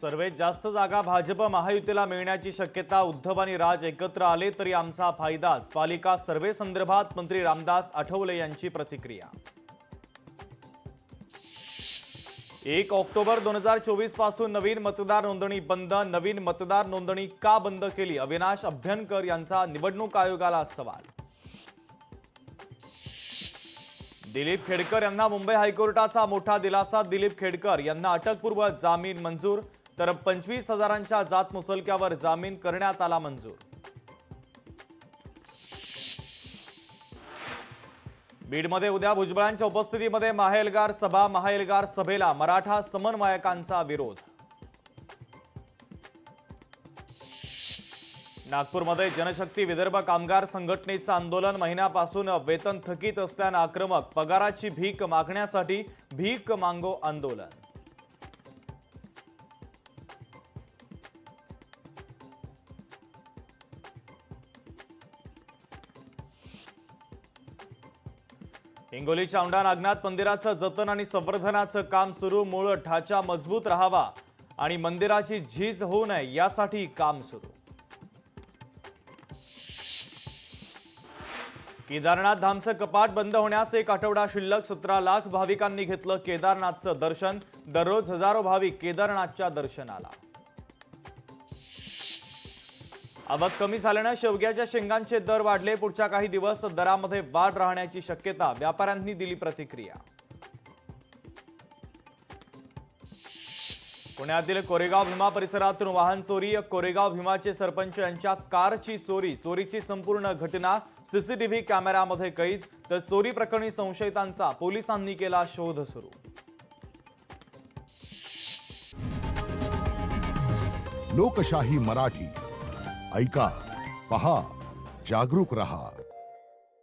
सर्वात जास्त जागा भाजप महायुतीला मिळण्याची शक्यता। उद्धव आणि राज एकत्र आले तरी आमचा फायदाच। पालिका सर्वे संदर्भात मंत्री रामदास आठवले यांची प्रतिक्रिया। 1 ऑक्टोबर 2024 पासून नवीन मतदार नोंदणी बंद। नवीन मतदार नोंदणी का बंद केली? अविनाश अभ्यंकर यांचा निवडणूक आयोगाला सवाल। दिलीप खेडकर यांना मुंबई हायकोर्टाचा मोठा दिलासा। दिलीप खेडकर यांना अटकपूर्व जामीन मंजूर, तर 25,000च्या जात मुचलक्यावर जामीन करण्यात आला मंजूर। बीडमध्ये उद्या भुजबळांच्या उपस्थितीमध्ये महाएल्गार सभा। महाएल्गार सभेला मराठा समन्वयकांचा विरोध। नागपूरमध्ये जनशक्ती विदर्भ कामगार संघटनेचं आंदोलन। महिन्यापासून वेतन थकीत असल्याने आक्रमक। पगाराची भीक मागण्यासाठी भीक मांगो आंदोलन। हिंगोलीच्या औंढा नागनाथ मंदिराचं जतन आणि संवर्धनाचं काम सुरू। मूळ ढाचा मजबूत राहावा आणि मंदिराची झीज होऊ नये यासाठी काम सुरू। केदारनाथ धामचं कपाट बंद होण्यास 1 आठवडा शिल्लक। 17 लाख भाविकांनी घेतलं केदारनाथचं दर्शन। दररोज हजारो भाविक केदारनाथच्या दर्शनाला। आवक कमी झाल्याने शेवग्याच्या शेंगांचे दर वाढले। पुढच्या काही दिवस दरामध्ये वाढ राहण्याची शक्यता। व्यापाऱ्यांनी दिली प्रतिक्रिया। पुण्यातील कोरेगाव भीमा परिसरातून वाहन चोरी। कोरेगाव भीमाचे सरपंच यांच्या कारची चोरी। चोरीची संपूर्ण घटना सीसीटीव्ही कॅमेऱ्यामध्ये कैद। तर चोरी प्रकरणी संशयितांचा पोलिसांनी केला शोध सुरू। लोकशाही मराठी ऐका, पहा, जागरूक रहा।